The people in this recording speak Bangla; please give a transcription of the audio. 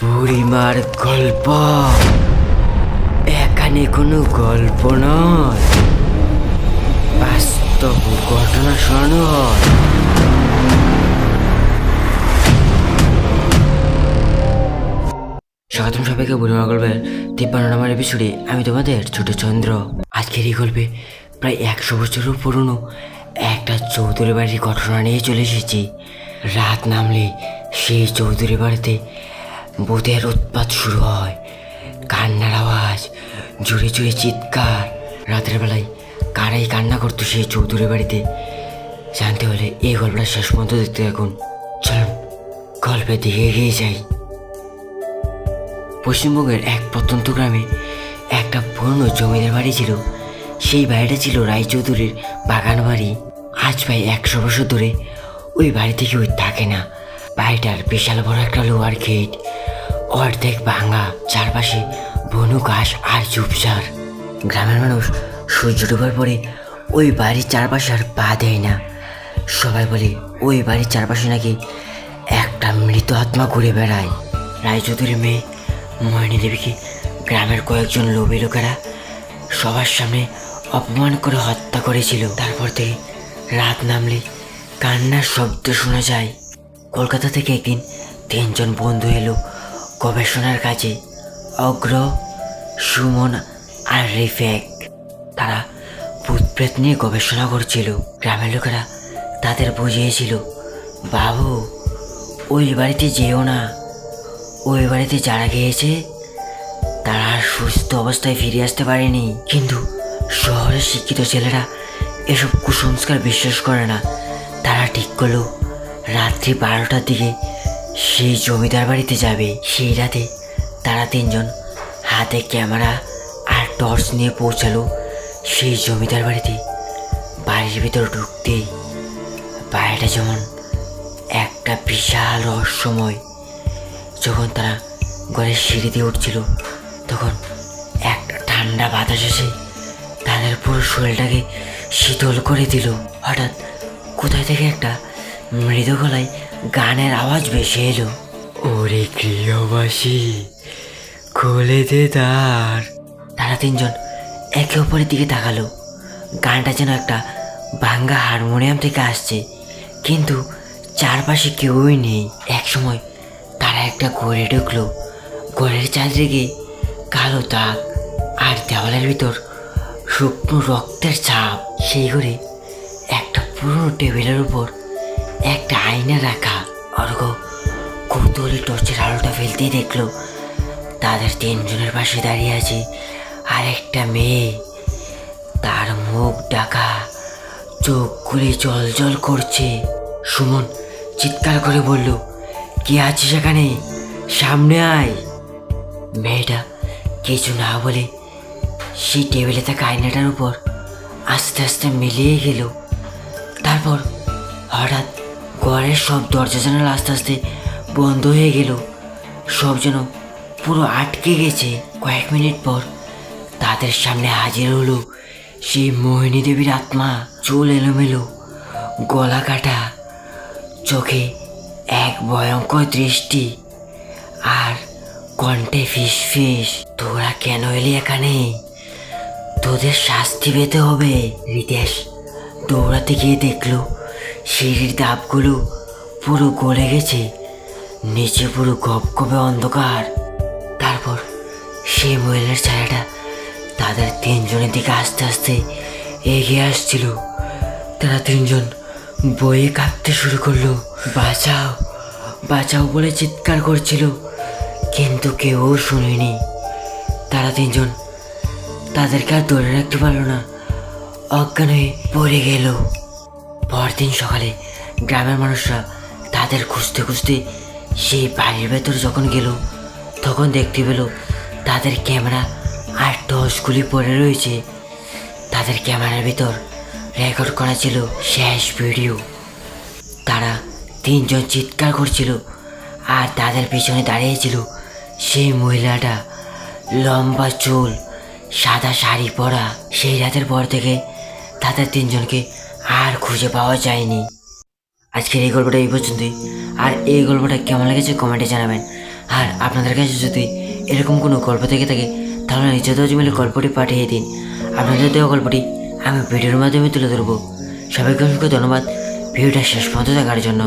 বুড়িমার গল্প এখানে কোনো গল্প নয়, বাস্তব ঘটনা শোনানো হয়। স্বাগতম সবাইকে বুড়িমার গল্পের 53 নম্বর এপিসোডে। আমি তোমাদের ছোট চন্দ্র। আজকের এই গল্পে প্রায় 100 বছরের পুরনো একটা চৌধুরী বাড়ির ঘটনা নিয়ে চলে এসেছি। রাত নামলে সেই চৌধুরী বাড়িতে ভূতের উৎপাত শুরু হয়। কান্নার আওয়াজ, জোরে জোরে চিৎকার। রাতের বেলায় কারাই কান্না করতো সেই চৌধুরী বাড়িতে, জানতে হলে এই গল্পটা শেষ পর্যন্ত দেখতে থাকুন। চলুন গল্পের দিকে এগিয়ে যাই। পশ্চিমবঙ্গের এক প্রত্যন্ত গ্রামে একটা পুরনো জমিদার বাড়ি ছিল। সেই বাড়িটা ছিল রায়চৌধুরীর বাগান বাড়ি। আজ প্রায় 100 বছর ধরে ওই বাড়িতে কেউ থাকে না। বাড়িটার বিশাল বড় একটা লোহার গেট, অর্ধেক ভাঙা, চারপাশে বনু ঘাস আর ঝোপঝাড়। গ্রামের মানুষ সূর্য ডোবার পরে ওই বাড়ির চারপাশে আর পা দেয় না। সবাই বলে ওই বাড়ির চারপাশে নাকি একটা মৃত আত্মা ঘুরে বেড়ায়। রায়চৌধুরীর মেয়ে মোহিনী দেবীকে গ্রামের কয়েকজন লোভী লোকেরা সবার সামনে অপমান করে হত্যা করেছিল। তারপর থেকে রাত নামলে কান্নার শব্দ শোনা যায়। কলকাতা থেকে একদিন 3 জন বন্ধু এলো গবেষণার কাজে। অগ্র, সুমন আর রিফেক। তারা ভূত প্রেত নিয়ে গবেষণা করছিল। গ্রামের লোকেরা তাদের বুঝিয়েছিল, বাবু ওই বাড়িতে যেও না, ওই বাড়িতে যারা গিয়েছে তারা আর সুস্থ অবস্থায় ফিরে আসতে পারেনি। কিন্তু শহরের শিক্ষিত ছেলেরা এসব কুসংস্কার বিশ্বাস করে না। তারা ঠিক করলো রাত্রি 12টার দিকে সেই জমিদার বাড়িতে যাবে। সেই রাতে তারা 3 জন হাতে ক্যামেরা আর টর্চ নিয়ে পৌঁছালো সেই জমিদার বাড়িতে। বাড়ির ভিতর ঢুকতেই বাড়িটা যেমন একটা বিশাল রহস্যময়। যখন তারা ঘরের সিঁড়ি দিয়ে উঠছিল তখন একটা ঠান্ডা বাতাস এসে তাদের পুরো শরীরটাকে শীতল করে দিল। হঠাৎ কোথায় থেকে একটা মৃদু গলায় গানের আওয়াজ ভেসে এলো, ওরে গৃহবাসী খুলে দে দ্বার। তারা 3 জন একে অপরের দিকে তাকালো। গানটা যেন একটা ভাঙ্গা হারমোনিয়াম থেকে আসছে, কিন্তু চারপাশে কেউই নেই। একসময় তারা একটা ঘরে ঢুকলো। ঘরের চারদিকে কালো দাগ আর দেওয়ালের ভিতর শুকনো রক্তের ছাপ। সেই ঘরে একটা পুরনো টেবিলের উপর একটা আয়না রাখা। অর্ঘ কৌতূহলী টর্চের আলোটা ফেলতেই দেখলো তাদের 3 জনের পাশে দাঁড়িয়ে আছে আর একটা মেয়ে। তার মুখ ঢাকা, চোখগুলি জল জল করছে। সুমন চিৎকার করে বলল, কে আছিস সেখানে, সামনে আয়। মেয়েটা কিছু না বলে সেই টেবিলে থাকা আয়নাটার উপর আস্তে আস্তে মিলিয়ে গেল। তারপর হঠাৎ ঘরের সব দরজা জানালা আস্তে আস্তে বন্ধ হয়ে গেল। সব যেন পুরো আটকে গেছে। কয়েক মিনিট পর তাদের সামনে হাজির হলো সেই মোহিনী দেবীর আত্মা। চুল এলোমেলো, গলা কাটা, চোখে এক ভয়ঙ্কর দৃষ্টি আর কণ্ঠে ফিস ফিস, তোরা কেন এলি এখানে, তোদের শাস্তি পেতে হবে। রিতেশ দৌড়াতে গিয়ে দেখলো সিঁড়ির ধাপগুলো পুরো গলে গেছে, নিচে পুরো গপগপে অন্ধকার। তারপর সেই মহিলার ছায়াটা তাদের 3 জনের দিকে আস্তে আস্তে এগিয়ে আসছিল। তারা 3 জন বয়ে কাঁদতে শুরু করলো। বাঁচাও বাঁচাও বলে চিৎকার করছিল, কিন্তু কেউ শুনেনি। তারা 3 জন তাদেরকে আর ধরে রাখতে পারলো না, অজ্ঞান হয়ে পড়ে গেল। পরদিন সকালে গ্রামের মানুষরা তাদের খুঁজতে খুঁজতে সেই বাড়ির ভেতর যখন গেল তখন দেখতে পেল তাদের ক্যামেরা আর টর্চগুলি পড়ে রয়েছে। তাদের ক্যামেরার ভিতর রেকর্ড করা ছিল শেষ ভিডিও। তারা 3 জন চিৎকার করছিল আর তাদের পিছনে দাঁড়িয়েছিল সেই মহিলাটা, লম্বা চুল, সাদা শাড়ি পরা। সেই রাতের পর থেকে তাদের 3 জনকে আর খুঁজে পাওয়া যায়নি। আজকের এই গল্পটা এই পর্যন্তই। আর এই গল্পটা কেমন লেগেছে কমেন্টে জানাবেন। আর আপনাদের কাছে যদি এরকম কোনো গল্প থেকে থাকে তাহলে নিচে দেওয়া জিমেলে গল্পটি পাঠিয়ে দিন। আপনাদের দেওয়া গল্পটি আমি ভিডিওর মাধ্যমে তুলে ধরবো। সবাইকে অসংখ্য ধন্যবাদ ভিডিওটা শেষ পর্যন্ত দেখার জন্য।